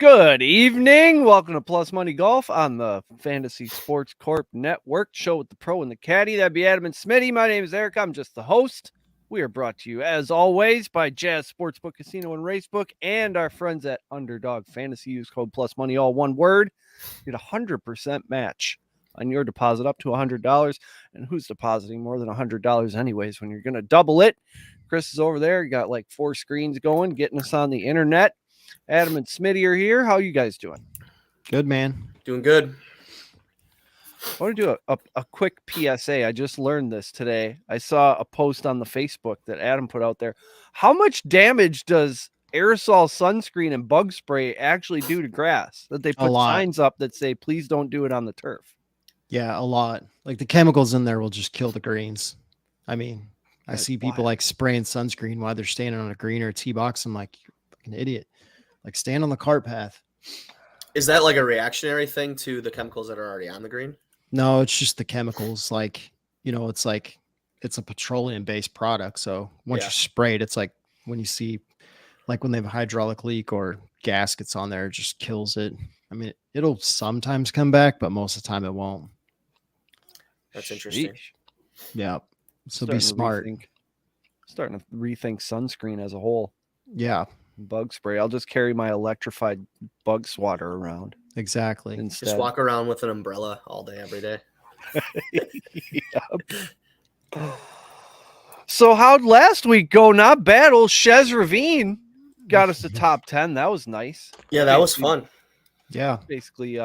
Good evening. Welcome to Plus Money Golf on the Fantasy Sports Corp Network show with the pro and the caddy. That'd be Adam and Smitty. My name is Eric. I'm just the host. We are brought to you, as always, by Jazz Sportsbook Casino and Racebook and our friends at Underdog Fantasy. Use code Plus Money, all one word. Get a 100% match on your deposit up to $100. And who's depositing more than $100 anyways when you're going to double it? Chris is over there. You got like 4 screens going, getting us on the internet. Adam and Smitty are here. How you guys doing? Good, man. Doing good. I want to do a quick PSA. I just learned this today. I saw a post on the Facebook that Adam put out there. How much damage does aerosol sunscreen and bug spray actually do to grass? That they put signs up that say, please don't do it on the turf. Yeah, a lot. Like the chemicals in there will just kill the greens. I mean, I see people like spraying sunscreen while they're standing on a green or a tee box. I'm like, you're fucking idiot. Like stand on the cart path. Is that like a reactionary thing to the chemicals that are already on the green? No, it's just the chemicals. Like, it's like it's a petroleum based product. So once you spray it, it's like when you see like when they have a hydraulic leak or gaskets on there, it just kills it. I mean, it'll sometimes come back, but most of the time it won't. That's interesting. Sheesh. Yeah. So be smart. Starting to rethink sunscreen as a whole. Yeah. Bug spray. I'll just carry my electrified bug swatter around. Exactly. Instead. Just walk around with an umbrella all day, every day. Yep. So how'd last week go? Not bad. Old Chez Ravine got us to top 10. That was nice. Yeah, that was fun. Yeah. Basically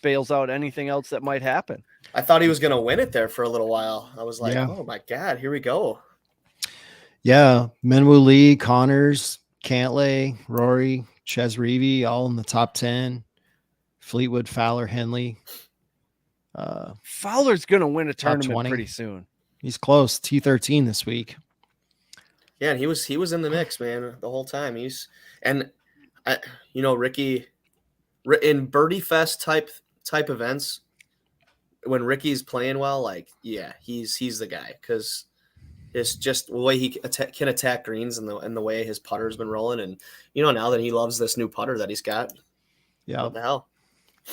bails out anything else that might happen. I thought he was going to win it there for a little while. I was like, oh my God, here we go. Yeah. Minwoo Lee, Connors, Cantlay, Rory, Chez Reavie, all in the top 10. Fleetwood, Fowler, Henley. Fowler's going to win a tournament pretty soon. He's close. T13 this week. Yeah, and he was in the mix, man, the whole time. Ricky, in Birdie Fest type events, when Ricky's playing well, like, yeah, he's the guy because it's just the way he can attack greens and the way his putter's been rolling. And, now that he loves this new putter that he's got. Yeah. What the hell?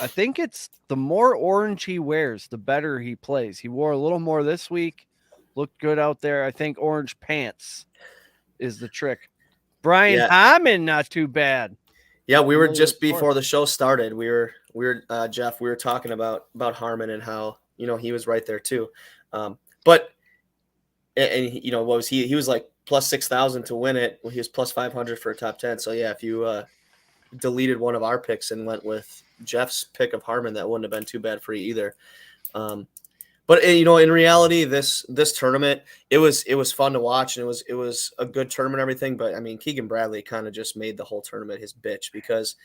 I think it's the more orange he wears, the better he plays. He wore a little more this week. Looked good out there. I think orange pants is the trick. Brian Harman, not too bad. Yeah, we were just before the show started. We were Jeff. We were talking about Harman and how he was right there too. What was he? He was like plus 6,000 to win it. He was plus 500 for a top 10. So yeah, if you deleted one of our picks and went with Jeff's pick of Harman, that wouldn't have been too bad for you either. But in reality, this tournament, it was fun to watch, and it was a good tournament, and everything. But I mean, Keegan Bradley kind of just made the whole tournament his bitch because,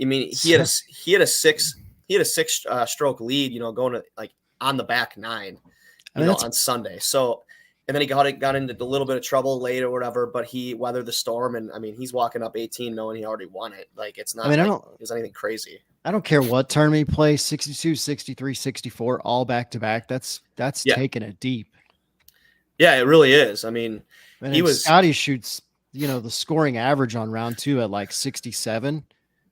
I mean, he had a six stroke lead, going to like on the back 9, on Sunday. So, and then he got into a little bit of trouble late or whatever, but he weathered the storm, and I mean, he's walking up 18 knowing he already won it. Like it's not. It's anything crazy. I don't care what tournament he plays, 62, 63, 64, all back-to-back. That's taking it deep. Yeah, it really is. I mean, Scotty shoots, the scoring average on round 2 at like 67.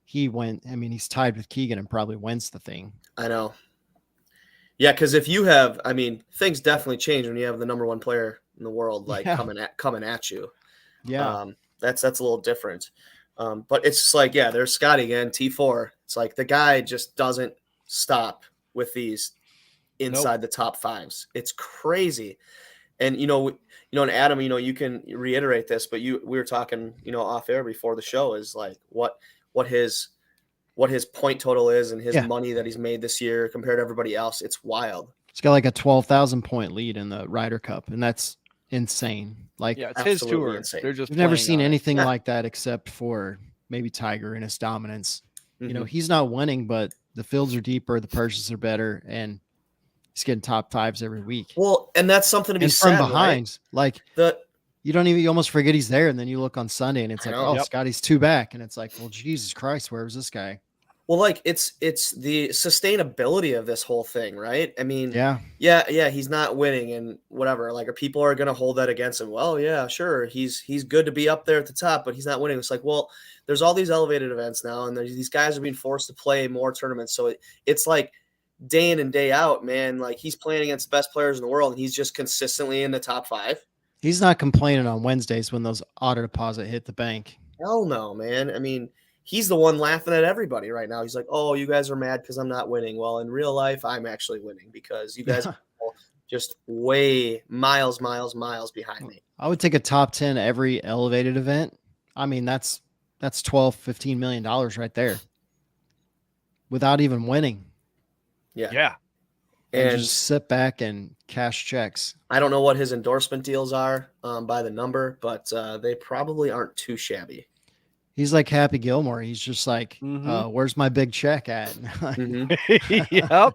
He's tied with Keegan and probably wins the thing. I know. Yeah, because if you have, I mean, things definitely change when you have the number 1 player in the world, coming at you. Yeah. That's a little different. But it's just like, there's Scotty again, T4. It's like the guy just doesn't stop with these inside the top 5s. It's crazy. And, and Adam, you can reiterate this, but we were talking, off air before the show is like what his point total is and his money that he's made this year compared to everybody else. It's wild. He's got like a 12,000 point lead in the Ryder Cup, and that's insane. Like, it's his tour. Insane. They're just we've never seen anything like that except for maybe Tiger in his dominance. Mm-hmm. He's not winning, but the fields are deeper, the purses are better, and he's getting top 5s every week. Well, and that's something to be said, from behind. Right? Like you almost forget he's there, and then you look on Sunday and it's like, Scotty's 2 back, and it's like, well, Jesus Christ, where was this guy? Well, like it's the sustainability of this whole thing, right? I mean, Yeah. yeah, he's not winning and whatever. Like, people are gonna hold that against him. Well, yeah, sure, he's good to be up there at the top, but he's not winning. It's like, well, there's all these elevated events now, and these guys are being forced to play more tournaments. So it's like day in and day out, man. Like, he's playing against the best players in the world, and he's just consistently in the top 5. He's not complaining on Wednesdays when those auto deposit hit the bank. Hell no, man. I mean, he's the one laughing at everybody right now. He's like, "Oh, you guys are mad because I'm not winning." Well, in real life, I'm actually winning because you guys are just way miles behind me. I would take a top 10 every elevated event. I mean, that's $12-15 million right there without even winning. Yeah. And And just sit back and cash checks. I don't know what his endorsement deals are by the number, but they probably aren't too shabby. He's like Happy Gilmore. He's just like, where's my big check at? Mhm. Yep.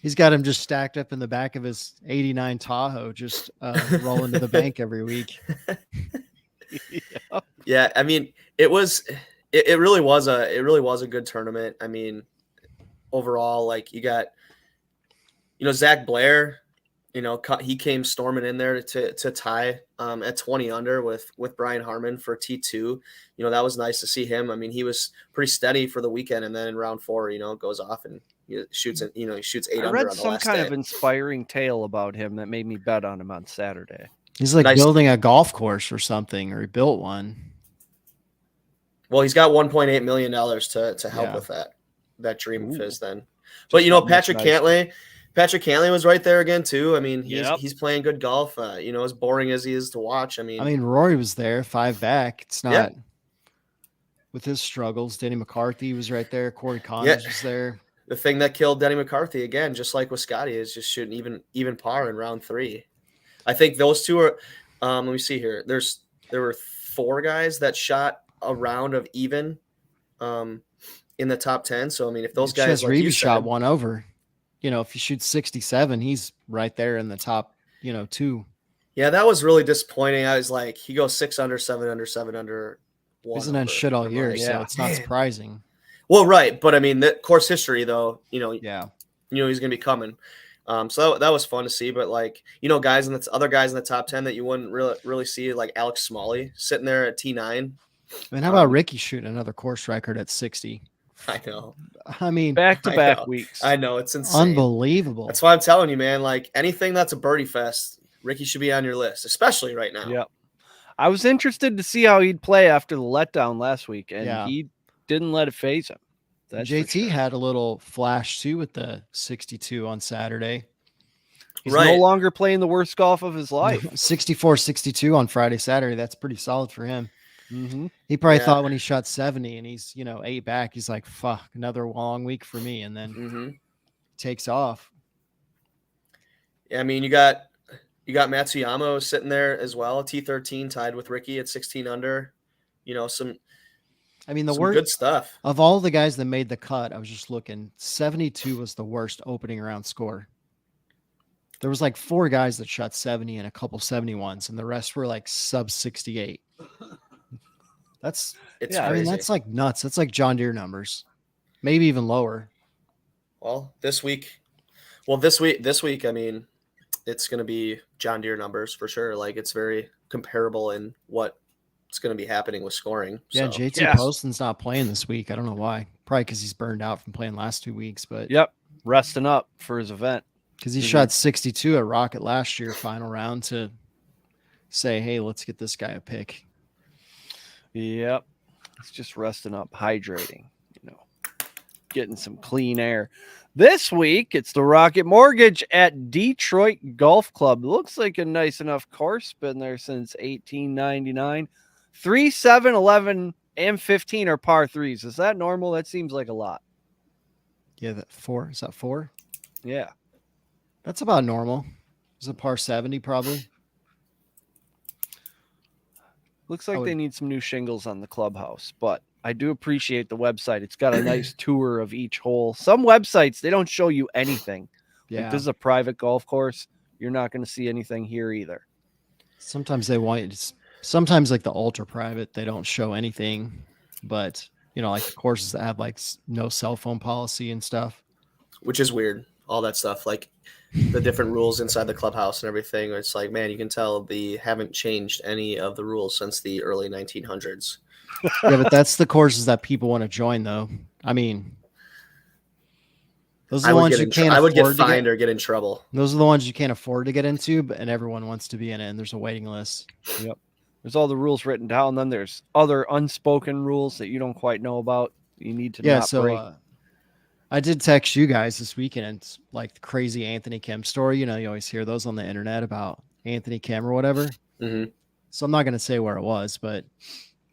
He's got him just stacked up in the back of his 89 Tahoe, just rolling to the bank every week. Yep. Yeah, I mean, it really was a good tournament. I mean, overall, like, you got, Zach Blair, he came storming in there to tie at 20 under with Brian Harman for T2. That was nice to see him. I mean, he was pretty steady for the weekend, and then in round 4, goes off and he shoots 8 I under read on the some last kind day. of inspiring tale about him that made me bet on him on Saturday. He's like Nice. building a golf course or something, or he built one. Well, he's got $1.8 million to help Yeah. with that dream of Ooh. his then. But, Just got much Patrick nicer. Cantlay was right there again too. I mean, Yep. he's playing good golf. As boring as he is to watch. I mean, Rory was there, 5 back. It's not Yeah. with his struggles. Denny McCarthy was right there. Corey Connors was there. the thing that killed Denny McCarthy again, just like with Scotty, is just shooting even par in round 3. I think those two are. Let me see here. There were 4 guys that shot a round of even, in the top 10. So I mean, if those guys, Ches like you Reavie said, shot one over. If he shoots 67, he's right there in the top, 2. yeah, that was really disappointing. I was like, he goes 6 under, 7 under, 7 under. He hasn't done shit all year, so yeah. it's not surprising. Well, right, but I mean, the course history, though, Yeah. he's going to be coming. So that was fun to see. But, like, guys and other guys in the top 10 that you wouldn't really see, like Alex Smalley sitting there at T9. And how about Ricky shooting another course record at 60? I know. I mean, Back-to-back weeks. I know, it's insane. Unbelievable. That's why I'm telling you, man. Like, anything that's a birdie fest, Ricky should be on your list, especially right now. Yep. I was interested to see how he'd play after the letdown last week, and he didn't let it phase him. That's for JT sure. had a little flash too with the 62 on Saturday. He's no Right. longer playing the worst golf of his life. 64-62 on Friday, Saturday. That's pretty solid for him. Mm-hmm. He probably Yeah. thought when he shot 70 and he's 8 back, he's like, fuck, another long week for me, and then Mm-hmm. takes off. Yeah, I mean, you got Matsuyama sitting there as well, T13 tied with Ricky at 16 under. Some I mean, the some worst good stuff. of all the guys that made the cut, I was just looking, 72 was the worst opening round score. There was like 4 guys that shot 70 and a couple 71s, and the rest were like sub 68. It's Yeah, I mean, crazy. that's like nuts. That's like John Deere numbers, maybe even lower. Well, this week, I mean, it's going to be John Deere numbers for sure. Like, it's very comparable in what's going to be happening with scoring. Yeah, So, JT Yes. Poston's not playing this week. I don't know why. Probably because he's burned out from playing last 2 weeks, but Yep. Resting up for his event. because he Mhm. shot 62 at Rocket last year, final round, to say, hey, let's get this guy a pick. Yep. It's just resting up, hydrating, getting some clean air. This week, it's the Rocket Mortgage at Detroit Golf Club. Looks like a nice enough course. Been there since 1899. 3, 7, 11, and 15 are par 3s. Is that normal? That seems like a lot. Yeah, that 4. Is that 4? Yeah. That's about normal. Is it par 70 probably? Looks like I would- they need some new shingles on the clubhouse, but I do appreciate the website. It's got a nice tour of each hole. Some websites, they don't show you anything. Yeah. Like, this is a private golf course. You're not going to see anything here either. Sometimes they want you to, sometimes like the ultra private, they don't show anything, but you know, like the courses that have like no cell phone policy and stuff. Which is weird. All that stuff, like the different rules inside the clubhouse and everything. It's like, man, you can tell they haven't changed any of the rules since the early 1900s. Yeah, but that's the courses that people want to join, though. I mean, those are the ones you can't. I would get afford to fined or get in trouble. Those are the ones you can't afford to get into, and everyone wants to be in it. And there's a waiting list. Yep. There's all the rules written down. Then there's other unspoken rules that you don't quite know about. You need to not break. I did text you guys this weekend. It's like the crazy Anthony Kim story. You know, you always hear those on the internet about Anthony Kim or whatever. Mm-hmm. So I'm not going to say where it was, but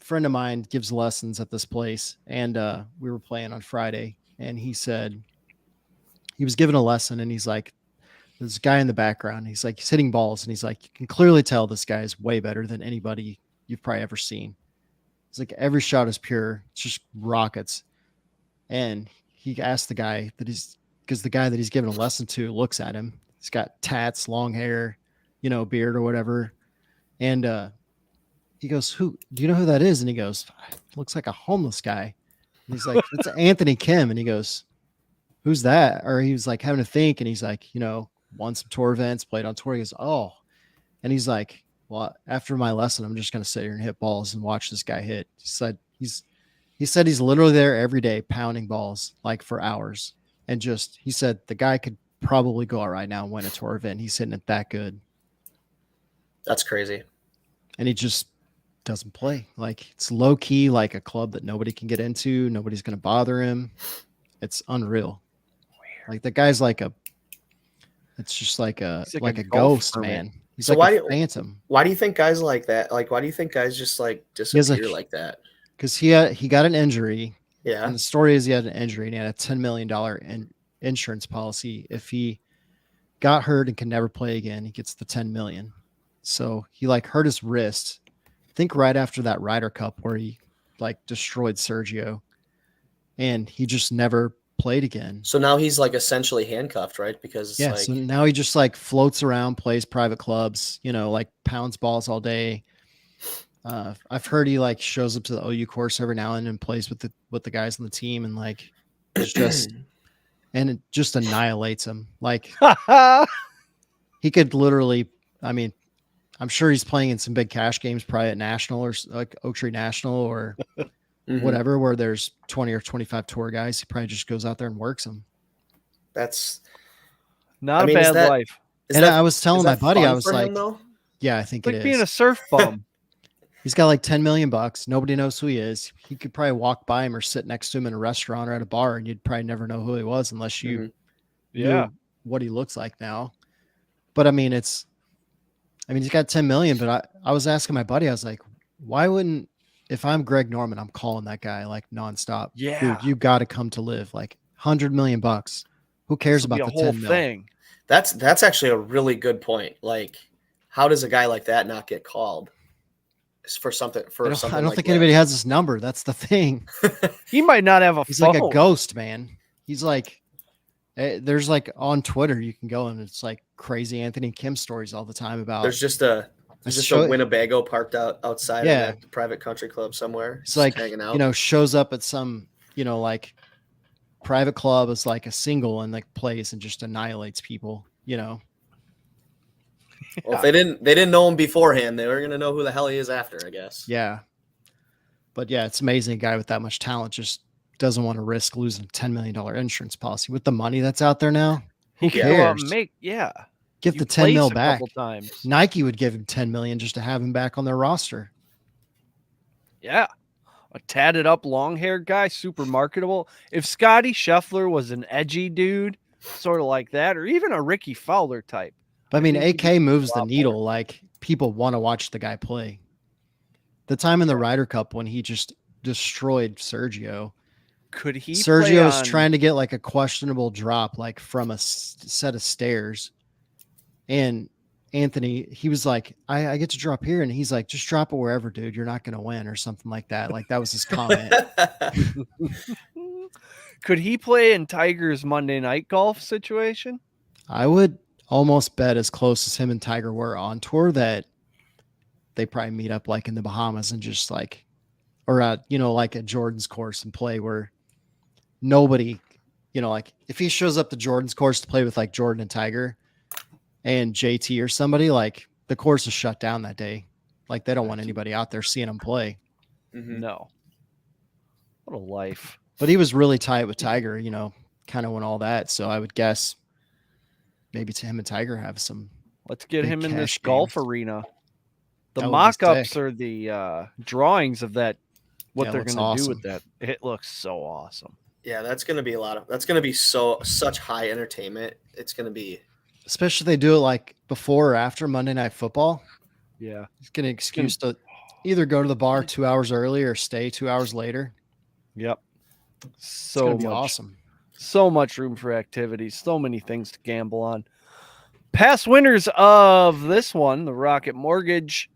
a friend of mine gives lessons at this place. And we were playing on Friday. And he said he was given a lesson. And he's like, this guy in the background. He's like, he's hitting balls. And he's like, you can clearly tell this guy is way better than anybody you've probably ever seen. It's like every shot is pure. It's just rockets. And he asked the guy because the guy that he's giving a lesson to looks at him. He's got tats, long hair, you know, beard or whatever. And he goes, do you know who that is? And he goes, looks like a homeless guy. And he's like, it's Anthony Kim. And he goes, who's that? Or he was like having to think. And he's like, you know, won some tour events, played on tour. He goes, oh. And he's like, well, after my lesson, I'm just going to sit here and hit balls and watch this guy hit. He said he's literally there every day pounding balls like for hours. And he said the guy could probably go out right now and win a tour event. He's hitting it that good. That's crazy. And he just doesn't play. Like it's low key, like a club that nobody can get into. Nobody's going to bother him. It's unreal. Like the guy's it's just like a ghost, man. He's so like a phantom. Why do you think guys like that? Like, why do you think guys just like disappear like that? Because he got an injury. Yeah. And the story is he had an injury and he had a $10 million insurance policy. If he got hurt and can never play again, he gets the $10 million. So he like hurt his wrist. I think right after that Ryder Cup where he like destroyed Sergio, and he just never played again. So now he's like essentially handcuffed, right? Because so now he just like floats around, plays private clubs, you know, like pounds balls all day. I've heard he like shows up to the OU course every now and then and plays with the guys on the team, and like it's just and it just annihilates him. Like he could literally, I mean, I'm sure he's playing in some big cash games, probably at National or like Oak Tree National or whatever, where there's 20 or 25 tour guys. He probably just goes out there and works them. That's not a bad life. And I was telling my buddy, I was like, yeah, I think it's it like is. Being a surf bum. He's got like $10 million. Nobody knows who he is. He could probably walk by him or sit next to him in a restaurant or at a bar, and you'd probably never know who he was unless you knew what he looks like now. But I mean, he's got 10 million, but I was asking my buddy, I was like, why wouldn't, if I'm Greg Norman, I'm calling that guy like nonstop. Yeah. Dude, you got to come to live like $100 million. Who cares about the 10 mil? Thing. That's actually a really good point. Like, how does a guy like that not get called for something? I don't think anybody has his number. That's the thing. He might not have a He's phone. like a ghost, man. He's like, there's like on Twitter, you can go and it's like crazy Anthony Kim stories all the time about. There's just a Winnebago parked outside of a private country club somewhere. It's like, hanging out. You know, shows up at some, you know, like private club as like a single and like plays and just annihilates people, you know. Well, if they didn't know him beforehand, they were gonna know who the hell he is after, I guess. Yeah. But yeah, it's amazing a guy with that much talent just doesn't want to risk losing a $10 million insurance policy with the money that's out there now. Who cares? Give the 10 mil back. Nike would give him 10 million just to have him back on their roster. Yeah. A tatted up long haired guy, super marketable. If Scotty Scheffler was an edgy dude, sort of like that, or even a Ricky Fowler type. But I mean, AK moves the needle. Like people want to watch the guy play. The time in the Ryder Cup when he just destroyed Sergio. Could he? Sergio's trying to get like a questionable drop, like from a set of stairs. And Anthony, he was like, I get to drop here. And he's like, just drop it wherever, dude. You're not going to win or something like that. Like that was his comment. Could he play in Tiger's Monday Night Golf situation? I would almost bet as close as him and Tiger were on tour that they probably meet up like in the Bahamas and just like or at, like at Jordan's course and play where nobody, like if he shows up to Jordan's course to play with like Jordan and Tiger and JT or somebody, like the course is shut down that day. Like they don't want anybody out there seeing him play. Mm-hmm. No. What a life. But he was really tight with Tiger, kind of when all that. So I would guess maybe to him and Tiger have some. Let's get big him in this cash golf games. arena. The That would be mock-ups sick. are the drawings of that, what Yeah, it they're looks going to do awesome. with that. It looks so awesome. Yeah, that's going to be that's going to be such high entertainment. It's going to be. Especially if they do it like before or after Monday Night Football. Yeah. It's getting an excuse to either go to the bar 2 hours early or stay 2 hours later. Yep. It's So gonna be much awesome. So much room for activities, so many things to gamble on. Past winners of this one, the Rocket Mortgage,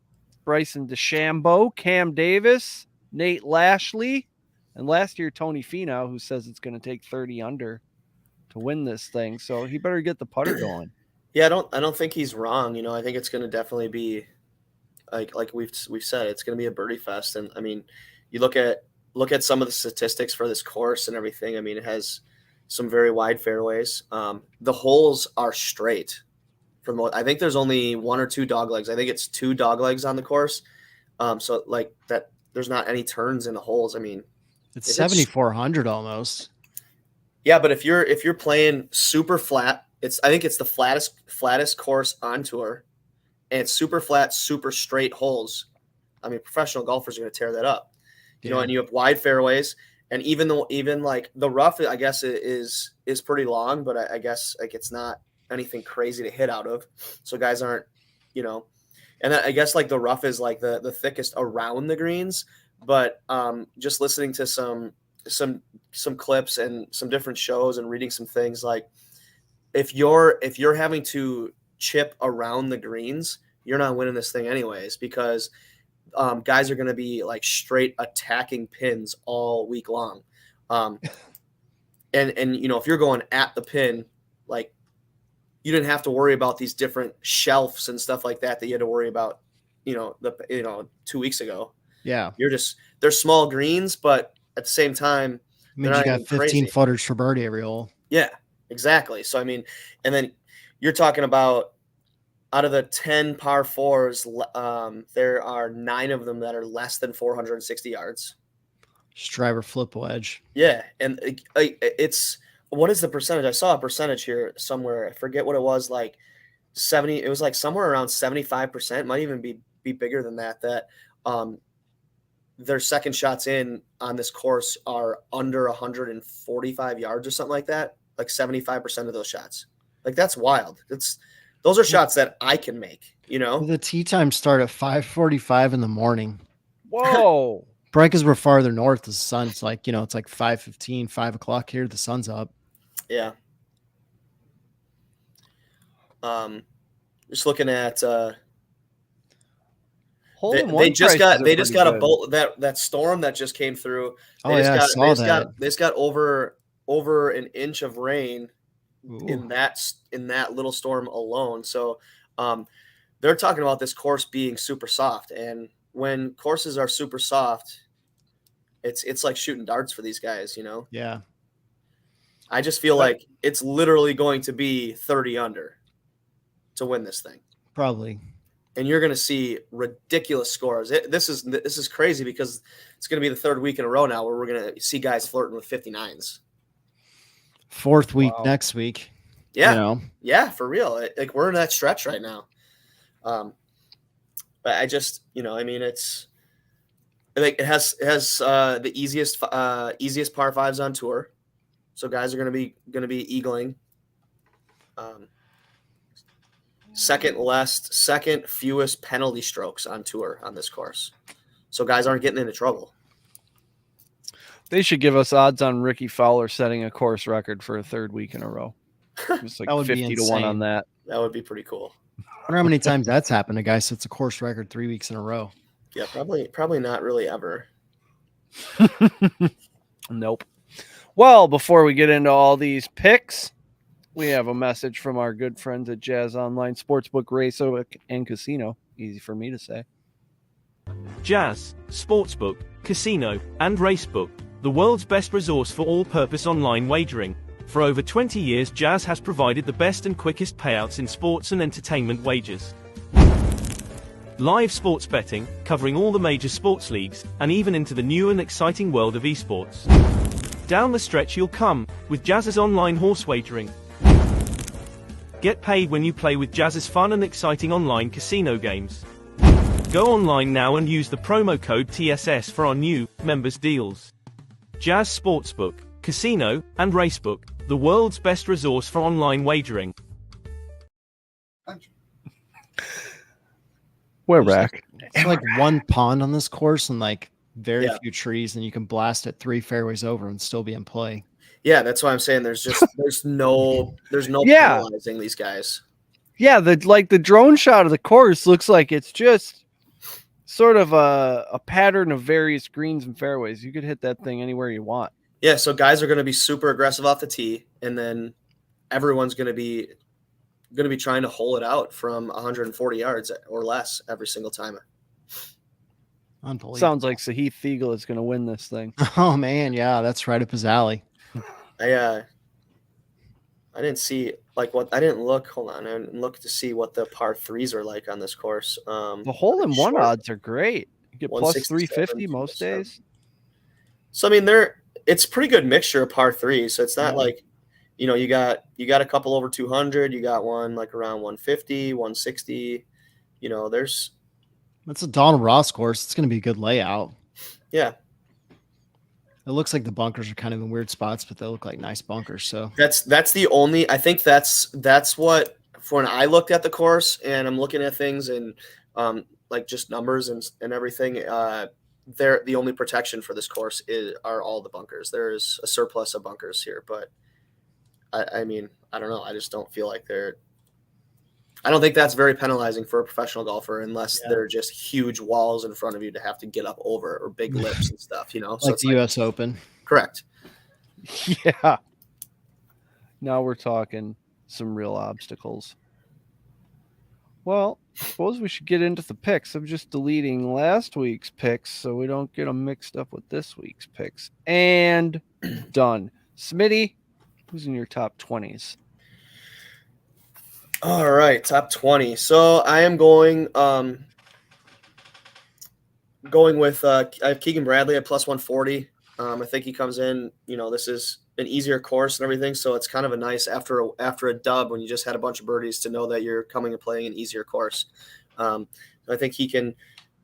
Bryson DeChambeau, Cam Davis, Nate Lashley, and last year Tony Finau, who says it's going to take 30 under to win this thing. So he better get the putter going. Yeah, I don't think he's wrong. I think it's going to definitely be like we've said, it's going to be a birdie fest. And I mean, you look at some of the statistics for this course and everything. I mean, it has some very wide fairways. The holes are straight. I think there's only one or two dog legs. I think it's 2 dog legs on the course. So like that, there's not any turns in the holes. I mean, It's 7,400 almost. yeah, but if you're playing super flat, I think it's the flattest course on tour, and it's super flat, super straight holes. I mean, professional golfers are going to tear that up. And you have wide fairways, and even like the rough, I guess is pretty long, but I guess like it's not anything crazy to hit out of. So guys aren't, and then I guess like the rough is like the thickest around the greens, but just listening to some clips and some different shows and reading some things, like if you're having to chip around the greens, you're not winning this thing anyways, because guys are going to be like straight attacking pins all week long. And if you're going at the pin, like you didn't have to worry about these different shelves and stuff like that you had to worry about, 2 weeks ago. Yeah. They're small greens, but at the same time, I mean, you got 15 footers for birdie every hole. Yeah, exactly. So, I mean, and then you're talking about out of the 10 par 4s, there are 9 of them that are less than 460 yards. Just driver flip wedge. Yeah. And it's, what is the percentage? I saw a percentage here somewhere. I forget what it was, like 70. It was like somewhere around 75%, might even be bigger than that, their second shots in on this course are under 145 yards or something like that. Like 75% of those shots. Like that's wild. Those are shots that I can make, The tee times start at 5:45 in the morning. Whoa. Probably because we're farther north, the sun's like, it's like 5:15, 5 o'clock here. The sun's up. Yeah. Just looking at they just got a bolt that storm that just came through. They just got over an inch of rain. Ooh. in that little storm alone. So they're talking about this course being super soft, and when courses are super soft, it's like shooting darts for these guys, Yeah. I just feel like it's literally going to be 30 under to win this thing. Probably. And you're going to see ridiculous scores. This is crazy because it's going to be the 3rd week in a row now where we're going to see guys flirting with 59s. 4th week next week. Yeah. Yeah, for real. Like we're in that stretch right now. But I just, I mean, it's like it has the easiest par 5s on tour. So guys are going to be eagling. Second fewest penalty strokes on tour on this course. So guys aren't getting into trouble. They should give us odds on Ricky Fowler setting a course record for a 3rd week in a row. It's like 50 to 1 on that. That would be pretty cool. I wonder how many times that's happened. A guy sets a course record 3 weeks in a row. Yeah, probably not really ever. Nope. Well, before we get into all these picks, we have a message from our good friends at Jazz Online Sportsbook, Raceoak, and Casino. Easy for me to say. Jazz Sportsbook Casino, and Racebook, the world's best resource for all-purpose online wagering. For over 20 years, Jazz has provided the best and quickest payouts in sports and entertainment wagers. Live sports betting, covering all the major sports leagues, and even into the new and exciting world of esports. Down the stretch you'll come, with Jazz's online horse wagering. Get paid when you play with Jazz's fun and exciting online casino games. Go online now and use the promo code TSS for our new members deals. Jazz Sportsbook, Casino, and Racebook, the world's best resource for online wagering. We're back. It's like one pond on this course and like very few trees, and you can blast it 3 fairways over and still be in play. Yeah, that's why I'm saying there's no Yeah. penalizing these guys. Yeah, the drone shot of the course looks like it's just sort of a pattern of various greens and fairways. You could hit that thing anywhere you want. Yeah, so guys are going to be super aggressive off the tee, and then everyone's going to be trying to hole it out from 140 yards or less every single time. Unbelievable. Sounds like Sahith Theagle is going to win this thing. Oh man, yeah, that's right up his alley. I didn't see I didn't look. Hold on, I didn't look to see what the par threes are like on this course. The hole in one short. odds are great. You get plus 167, 350 most days. So I mean, it's a pretty good mixture of par threes. So it's not like, you got a couple over 200. You got one like around 150, 160. That's a Donald Ross course. It's going to be a good layout. Yeah. It looks like the bunkers are kind of in weird spots, but they look like nice bunkers. So That's the only. I think that's what, for when I looked at the course and I'm looking at things and like just numbers and everything. The only protection for this course are all the bunkers. There is a surplus of bunkers here, but I mean, I don't know. I just don't feel like I don't think that's very penalizing for a professional golfer unless they're just huge walls in front of you to have to get up over, or big lips and stuff, So like it's the U.S. Open. Correct. Yeah. Now we're talking some real obstacles. Well, I suppose we should get into the picks. I'm just deleting last week's picks so we don't get them mixed up with this week's picks. And done. Smitty, who's in your top 20s? All right, top 20. So I am going with I have Keegan Bradley at plus 140. I think he comes in, this is an easier course and everything, so it's kind of a nice after a dub when you just had a bunch of birdies to know that you're coming and playing an easier course. I think he can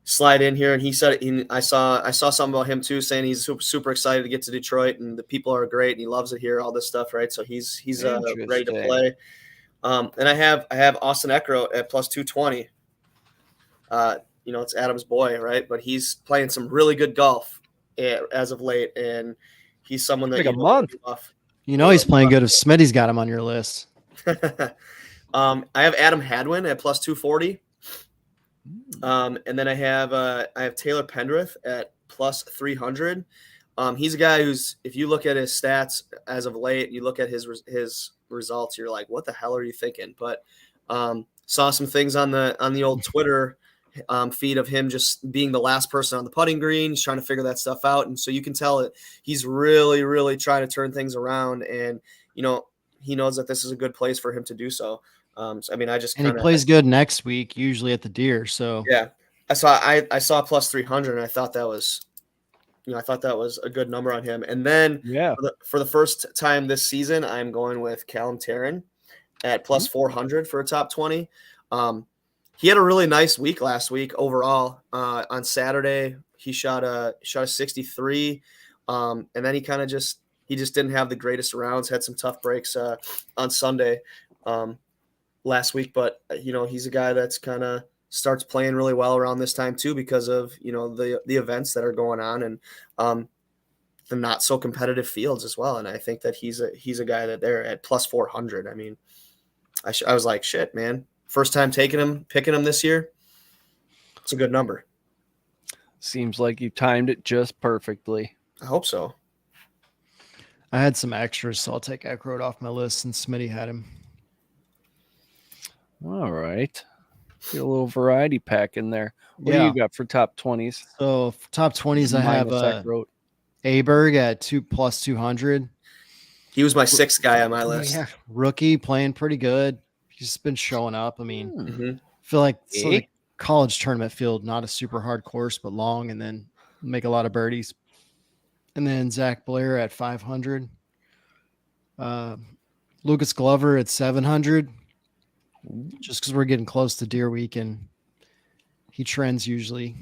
slide in here, and he said I saw something about him too, saying he's super excited to get to Detroit and the people are great and he loves it here, all this stuff, right? So he's ready to play. And I have Austin Eckroat at plus 220. It's Adam's boy, right? But he's playing some really good golf as of late, and he's someone that like a month. He's playing good if Smitty's got him on your list. I have Adam Hadwin at plus 240. And then I have Taylor Pendrith at plus 300. He's a guy who's, if you look at his stats as of late, you look at his results, you're like, what the hell are you thinking? But saw some things on the old Twitter feed of him just being the last person on the putting green. He's trying to figure that stuff out, and so you can tell that he's really, really trying to turn things around, and he knows that this is a good place for him to do so. So I mean, he plays good next week, usually at the Deer. So yeah, I saw plus 300, and I thought that was a good number on him. And then for the first time this season, I'm going with Callum Tarrant at plus 400 for a top 20. He had a really nice week last week overall. On Saturday, he shot a 63, and then he just didn't have the greatest rounds. Had some tough breaks on Sunday last week, but he's a guy that's kind of starts playing really well around this time too, because of the events that are going on and the not so competitive fields as well. And I think that he's a guy that they're at plus 400. I mean, I was like, shit, man. First time picking him this year. It's a good number. Seems like you timed it just perfectly. I hope so. I had some extras, so I'll take Eckroat off my list since Smitty had him. All right. Get a little variety pack in there. What do Yeah. you got for top 20s? So for top 20s, I have Minus Eckroat. Aberg at 2+200. He was my sixth guy on my list. Yeah, rookie playing pretty good. He's been showing up. I mean, Hmm. I feel like it's Eh? like a college tournament field, not a super hard course, but long, and then make a lot of birdies. And then Zach Blair at 500. Lucas Glover at 700. Just because we're getting close to Deer Week and he trends usually.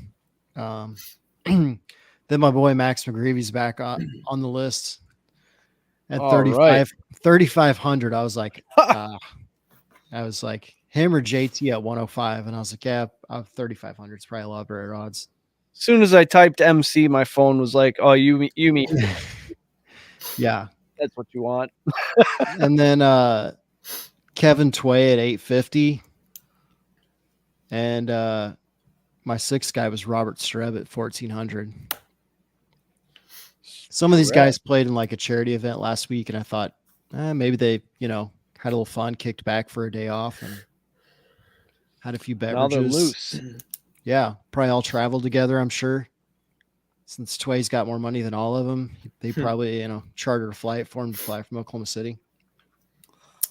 Then my boy Max McGreevy's back on the list at All right. 3,500. I was like, him or JT at 105, and I was like, yeah, 3,500. It's probably a lot better odds. As soon as I typed MC, my phone was like, "Oh, you mean Yeah, that's what you want?" and then Kevin Tway at 850, and my sixth guy was Robert Streb at 1,400. Some of these guys played in like a charity event last week, and I thought maybe they, had a little fun, kicked back for a day off, and had a few Now they're beverages. loose. Yeah, probably all traveled together, I'm sure. Since Tway's got more money than all of them, they probably, chartered a flight for him to fly from Oklahoma City.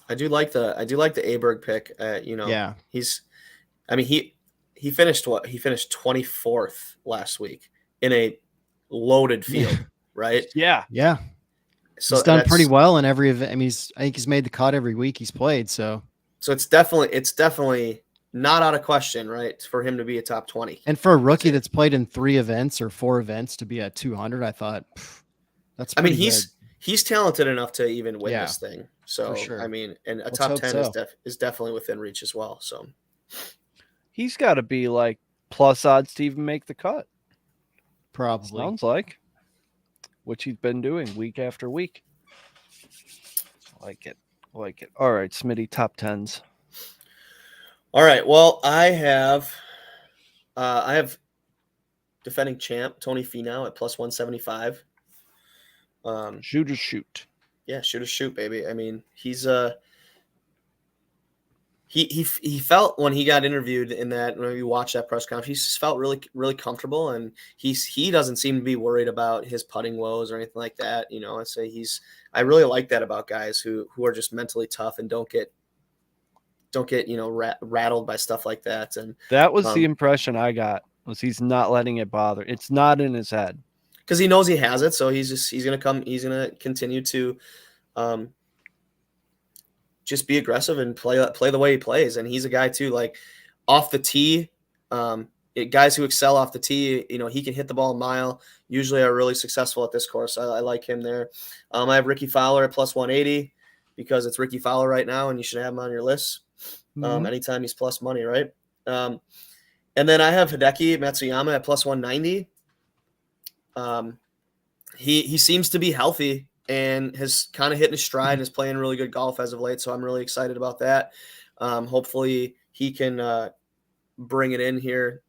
I do like the Aberg pick. Yeah. He finished what? He finished 24th last week in a loaded field, right? Yeah. Yeah. So He's done that's- pretty well in every event. I mean, I think he's made the cut every week he's played. So it's definitely not out of question, right, for him to be a top 20. and for a rookie that's played in 3 events or 4 events to be at 200, I thought that's. I mean, pretty good. he's talented enough to even win Yeah, this thing. So for sure. I mean, and a Let's top hope 10 so. is definitely within reach as well. So He's got to be like plus odds to even make the cut. Probably. Sounds like, which he's been doing week after week. Like it. All right, Smitty, top 10s. all right. Well, I have defending champ Tony Finau at plus 175. Shoot or shoot. Yeah, shoot or shoot, baby. I mean, he's he felt when he got interviewed in that, when you watch that press conference, he just felt really, really comfortable, and he doesn't seem to be worried about his putting woes or anything like that. I really like that about guys who are just mentally tough and don't get rattled by stuff like that. And That was the impression I got, was he's not letting it bother. It's not in his head. because he knows he has it, so he's gonna continue to just be aggressive and play the way he plays. And he's a guy too, like off the tee, guys who excel off the tee, he can hit the ball a mile, usually are really successful at this course. I like him there. I have Ricky Fowler at plus 180 because it's Ricky Fowler right now, and you should have him on your list. Anytime he's plus money, right? And then I have Hideki Matsuyama at plus 190. He seems to be healthy and has kind of hit his stride and is playing really good golf as of late. So I'm really excited about that. Hopefully he can bring it in here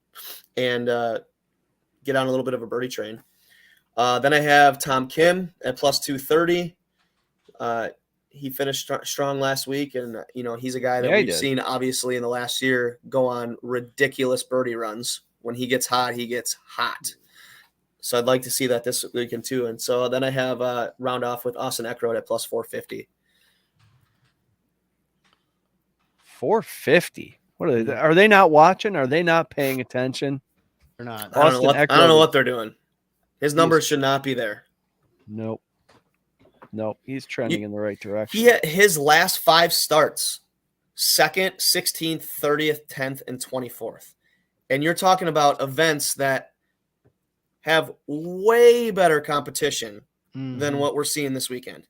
and get on a little bit of a birdie train. Then I have Tom Kim at plus 230. He finished strong last week, and he's a guy that we've seen obviously in the last year go on ridiculous birdie runs. When he gets hot, he gets hot. So I'd like to see that this weekend too. And so then I have round off with Austin Eckroat at plus 450. 450. What are they? Are they not watching? Are they not paying attention? Or not. I don't know what they're doing. His numbers should not be there. Nope. He's trending in the right direction. He had his last 5 starts: 2nd, 16th, 30th, 10th, and 24th. And you're talking about events that have way better competition than what we're seeing this weekend.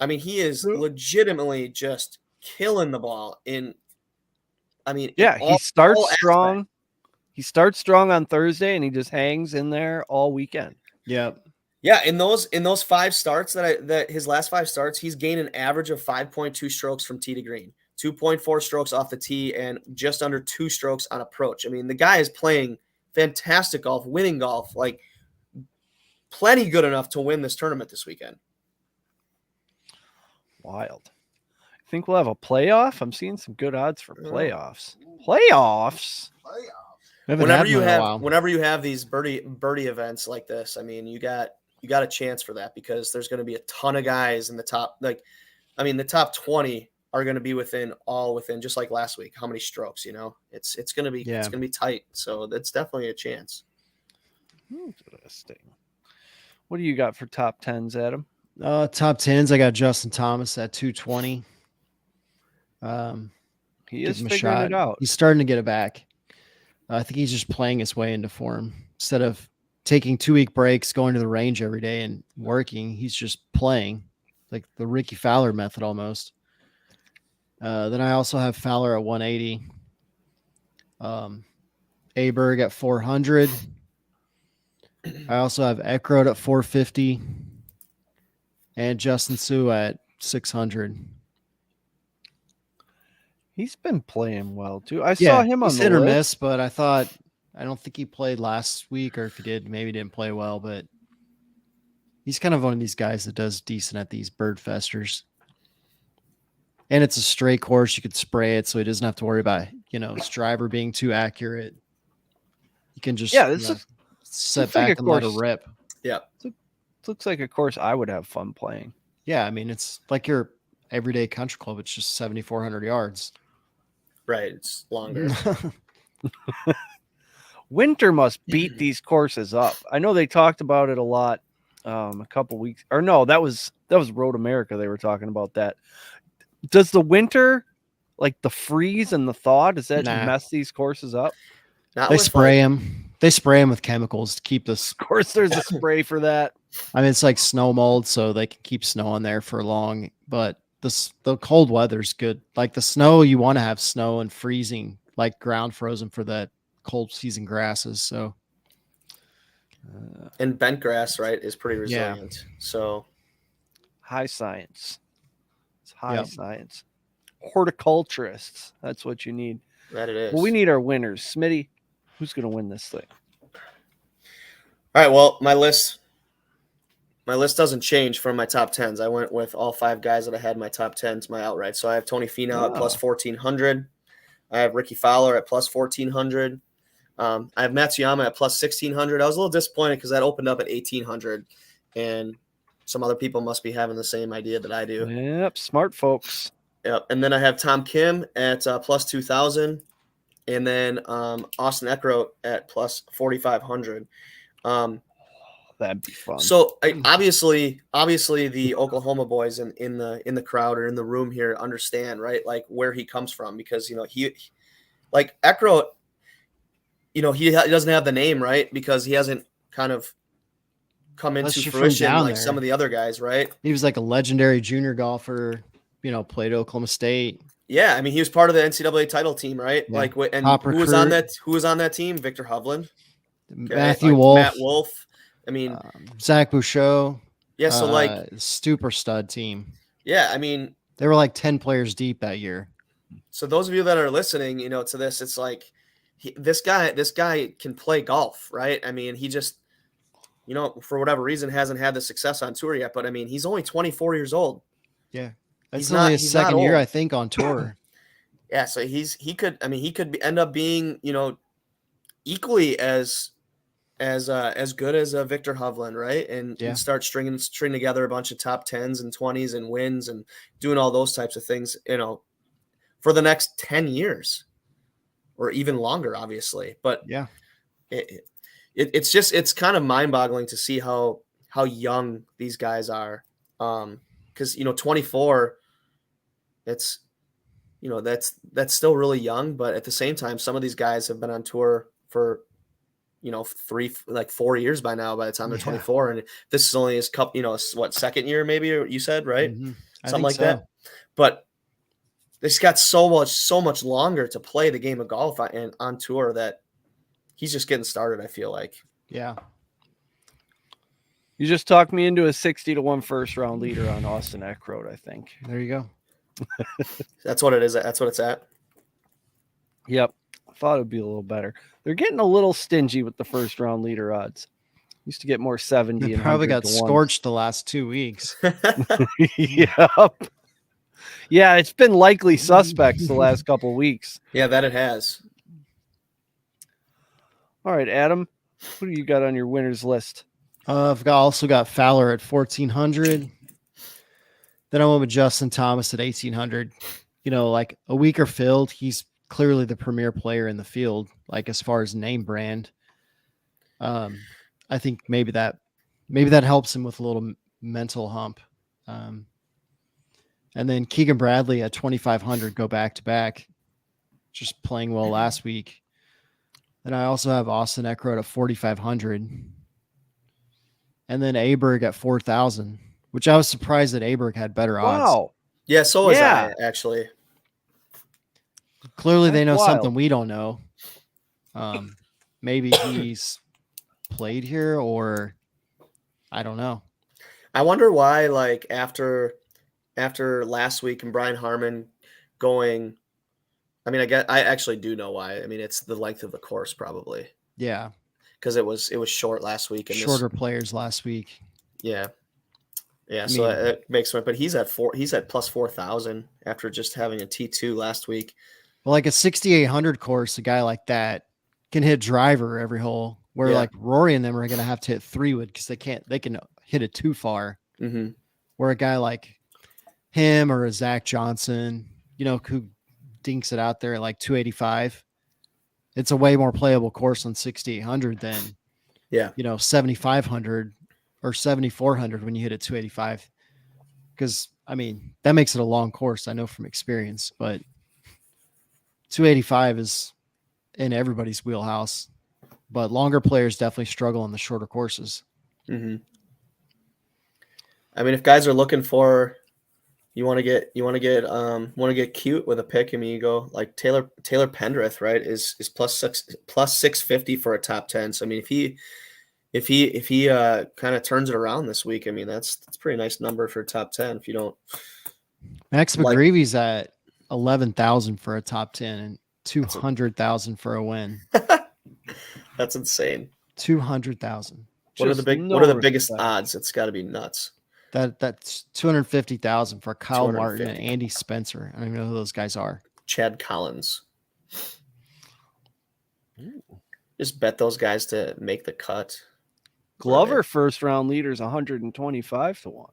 I mean, he is legitimately just killing the ball he starts strong. Aspects. He starts strong on Thursday, and he just hangs in there all weekend. Yep. Yeah, in those 5 starts that his last 5 starts, he's gained an average of 5.2 strokes from tee to green, 2.4 strokes off the tee, and just under 2 strokes on approach. I mean, the guy is playing fantastic golf, winning golf, like plenty good enough to win this tournament this weekend. Wild. Think we'll have a playoff? I'm seeing some good odds for playoffs. Playoffs? We haven't had one in a while. Whenever you have these birdie events like this, I mean, you got a chance for that because there's going to be a ton of guys in the top. Like, I mean, the top 20 are going to be within just like last week. How many strokes? You know, it's going to be it's going to be tight. So that's definitely a chance. Interesting. What do you got for top 10s, Adam? Top 10s. I got Justin Thomas at 220. He give is him a figuring shot. it out. He's starting to get it back. I think he's just playing his way into form instead of taking 2-week breaks, going to the range every day and working. He's just playing like the Ricky Fowler method almost. Then I also have Fowler at 180. Aberg at 400. I also have Eckroat at 450 and Justin Sue at 600. He's been playing well too. I saw him on he's the hit or list. miss, but I don't think he played last week, or if he did, maybe didn't play well, but he's kind of one of these guys that does decent at these bird festers. And it's a straight course. You could spray it so he doesn't have to worry about, his driver being too accurate. You can just set back and let it rip. Yeah. It looks like a course I would have fun playing. Yeah, I mean, it's like your everyday country club. It's just 7,400 yards. Right. It's longer. Winter must beat these courses up. I know they talked about it a lot a couple weeks. Or no, that was Road America. They were talking about that. Does the winter, like the freeze and the thaw, does that mess these courses up? They spray them. They spray them with chemicals to keep this. Of course, there's a spray for that. I mean, it's like snow mold, so they can keep snow on there for long. But the cold weather's good. Like the snow, you want to have snow and freezing, like ground frozen for that cold season grasses. So, and bent grass, right, is pretty resilient. So, high science. It's high science. Horticulturists. That's what you need. That it is. Well, we need our winners. Smitty, who's going to win this thing? All right. Well, my list doesn't change from my top 10s. I went with all 5 guys that I had in my top 10s, my outright. So I have Tony Finau at plus 1,400. I have Ricky Fowler at plus 1,400. I have Matsuyama at plus 1,600. I was a little disappointed because that opened up at 1,800, and some other people must be having the same idea that I do. Yep, smart folks. Yep. And then I have Tom Kim at plus 2,000, and then Austin Eckroat at plus 4,500. That'd be fun. So obviously the Oklahoma boys in the crowd or in the room here understand, right, like where he comes from, because he like Eckroat, he doesn't have the name, right, because he hasn't kind of come into fruition like some of the other guys, right? He was like a legendary junior golfer, played at Oklahoma State. Yeah, I mean, he was part of the NCAA title team, right? Yeah. Like, and who was on that team? Victor Hovland, Matthew Wolf, Matt Wolf. I mean, Zach Bouchot. Yeah, so super stud team. Yeah, I mean, they were like 10 players deep that year. So those of you that are listening, to this, it's like this guy can play golf, right? I mean, he just, for whatever reason, hasn't had the success on tour yet. But I mean, he's only 24 years old. Yeah, that's only his second year, I think, on tour. Yeah, so he could end up being, equally as good as Victor Hovland, right? And start stringing together a bunch of top 10s and 20s and wins and doing all those types of things, for the next 10 years or even longer, obviously. But yeah, it's kind of mind-boggling to see how young these guys are. Because 24, it's that's still really young, but at the same time, some of these guys have been on tour for 4 years by now, by the time they're 24. And this is only his second year, maybe, you said, right? Mm-hmm. Something like that. But he's got so much longer to play the game of golf and on tour that he's just getting started, I feel like. Yeah. You just talked me into a 60-1 first round leader on Austin Eckroat, I think. There you go. That's what it is. That's what it's at. Yep. I thought it'd be a little better. They're getting a little stingy with the first round leader odds. Used to get more 70. They probably got scorched the last 2 weeks. Yep. Yeah, it's been likely suspects the last couple weeks. Yeah, that it has. All right, Adam, who do you got on your winners list? Also got Fowler at 1,400. Then I went with Justin Thomas at 1,800. You know, like a weaker field, he's clearly the premier player in the field, like as far as name brand. I think maybe that helps him with a little mental hump. And then Keegan Bradley at 2,500, go back to back, just playing well last week. Then I also have Austin Eckroat at 4,500. And then Aberg at 4,000, which I was surprised that Aberg had better odds. Wow. Yeah, so was Yeah. I, actually. Clearly they know That's something wild. we don't know. Maybe he's played here, or I don't know. I wonder why, like, after last week and Brian Harman going, I mean, I actually do know why. I mean, it's the length of the course probably, Yeah. because it was short last week and Shorter players last week. Yeah. I So mean- it makes sense. But he's at plus 4,000 after just having a T2 last week. Well, like a 6,800 course, a guy like that can hit driver every hole, where Yeah. like Rory and them are going to have to hit 3-wood because they can hit it too far. Mm-hmm. Where a guy like him or a Zach Johnson, you know, who dinks it out there at like 285, it's a way more playable course on 6,800 than, Yeah. you know, 7,500 or 7,400 when you hit at 285. Because, I mean, that makes it a long course, I know from experience, but 285 is in everybody's wheelhouse. But longer players definitely struggle on the shorter courses. Mm-hmm. I mean, if guys are looking for, you want to get cute with a pick. I mean, you go like Taylor Pendrith, right? Is plus 650 for a top 10. So I mean, if he kind of turns it around this week, I mean, that's a pretty nice number for a top 10. If you don't, Max Like- McGreevy's at 11,000 for a top 10 and 200,000 for a win. that's insane. 200,000. What are Just the no what are the biggest respect. odds? It's got to be nuts. That's 250,000 for Kyle Martin and 250. Andy Spencer. I don't even know who those guys are. Chad Collins. Just bet those guys to make the cut. Glover first round leader is 125 to 1.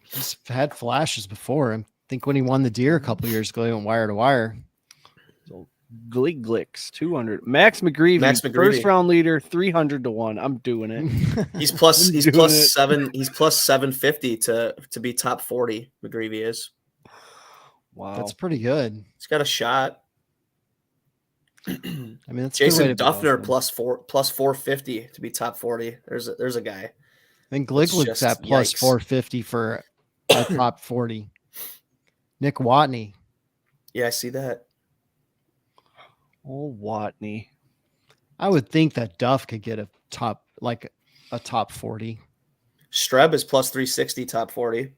He's had flashes before. I think when he won the Deer a couple years ago, he went wire to wire. Gliglicks 200. Max McGreevy, Max McGreevy. first round leader 300 to 1. I'm doing it. He's plus I'm doing it. He's plus 750 to be top 40. McGreevy is. Wow. That's pretty good. He's got a shot. I mean, that's a good way Jason to be Duffner open. plus 450 to be top 40. There's a guy. I think It's Glicklick's just at plus yikes. 450 for a top 40. Nick Watney. Yeah, I see that. Oh, Watney. I would think that Duff could get a top 40. Streb is plus 360 top 40.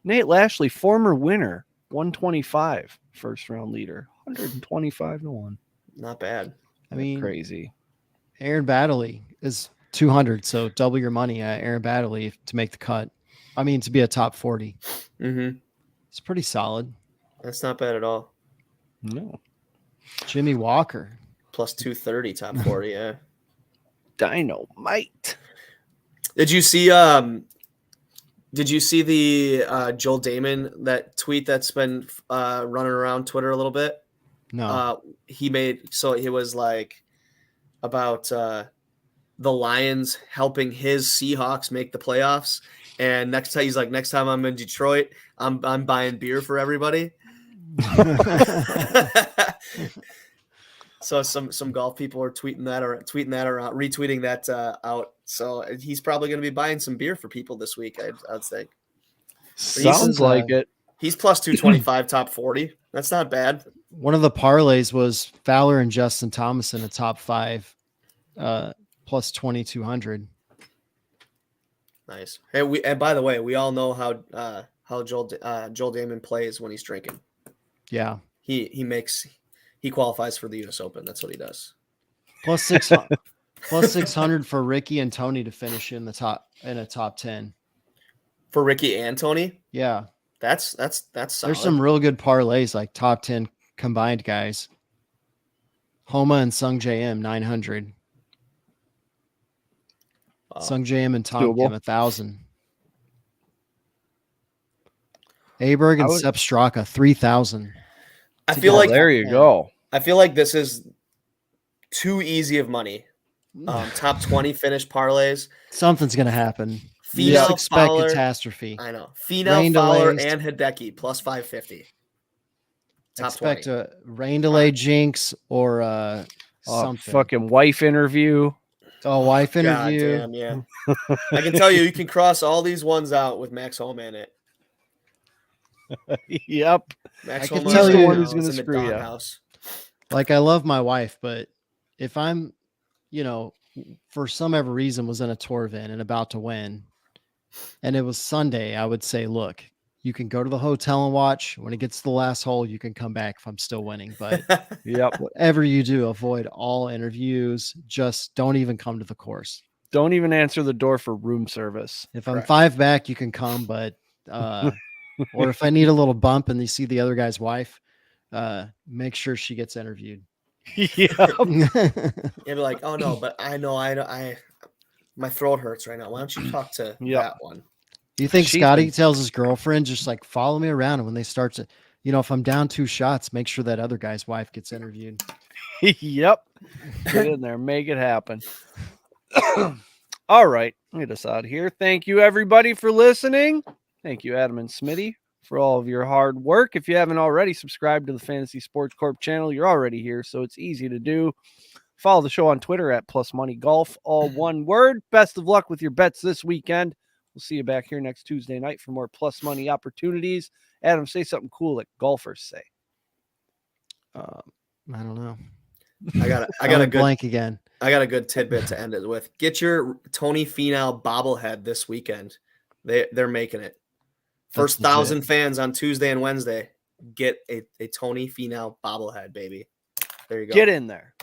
Nate Lashley, former winner, 125, first round leader, 125 to 1. Not bad. I mean, Crazy. Aaron Baddeley is 200, so double your money at Aaron Baddeley to make the cut. I mean, to be a top 40. Mm-hmm. It's pretty solid. That's not bad at all. No. Jimmy Walker. Plus 230 top 40. Yeah. Dynamite. Did you see the Joel Damon, that tweet that's been running around Twitter a little bit? No. It was like about the Lions helping his Seahawks make the playoffs, and next time I'm in Detroit, I'm buying beer for everybody. So some golf people are retweeting that out. So he's probably going to be buying some beer for people this week, I'd say. Sounds like it. He's plus 225 top 40. That's not bad. One of the parlays was Fowler and Justin Thomas in the top 5, plus 2,200. Nice. And by the way, we all know how Joel Damon plays when he's drinking. Yeah. He qualifies for the U.S. Open. That's what he does. Plus 600, plus 600 for Ricky and Tony to finish in a top 10. For Ricky and Tony? Yeah. That's solid. There's some real good parlays, like top 10 combined guys. Homa and Sung JM 900. Wow. Sung JM and Tom Doable. Kim 1,000. Aberg and Sepp Straka 3,000. I feel like there you go. I feel like this is too easy of money. Top 20 finish parlays. Something's gonna happen. Finau, Just expect Fowler, catastrophe. I know. Finau, Rain Fowler, delays. and Hideki plus 550. Top Expect 20. a rain delay jinx or something. Fucking wife interview. Oh, wife God interview. damn, yeah. I can tell you can cross all these ones out with Max Homa in it. Yep. Max I can Homa tell is you- the one who's gonna in the screw ya. doghouse. Like, I love my wife, but if I'm, for some ever reason was in a tour event and about to win, and it was Sunday, I would say, look, you can go to the hotel and watch. When it gets to the last hole, you can come back if I'm still winning. But Yep. whatever you do, avoid all interviews. Just don't even come to the course. Don't even answer the door for room service. If I'm Correct. 5 back, you can come, but or if I need a little bump and you see the other guy's wife, make sure she gets interviewed. Yep. You'd be like, oh no, but I know I my throat hurts right now. Why don't you talk to Yep. that one? Do you think She's Scotty been- tells his girlfriend just like follow me around, and when they start to, if I'm down 2 shots, make sure that other guy's wife gets interviewed. Yep. Get in there. Make it happen. All right. Get us out of here. Thank you, everybody, for listening. Thank you, Adam and Smitty, for all of your hard work. If you haven't already subscribed to the Fantasy Sports Corp channel, you're already here, so it's easy to do. Follow the show on Twitter at Plus Money Golf, all one word. Best of luck with your bets this weekend. We'll see you back here next Tuesday night for more plus money opportunities. Adam, say something cool like golfers say. I don't know. I got a Went good blank again. I got a good tidbit to end it with. Get your Tony Finau bobblehead this weekend. They're making it. First That's legit. 1,000 fans on Tuesday and Wednesday. Get a Tony Finau bobblehead, baby. There you go. Get in there.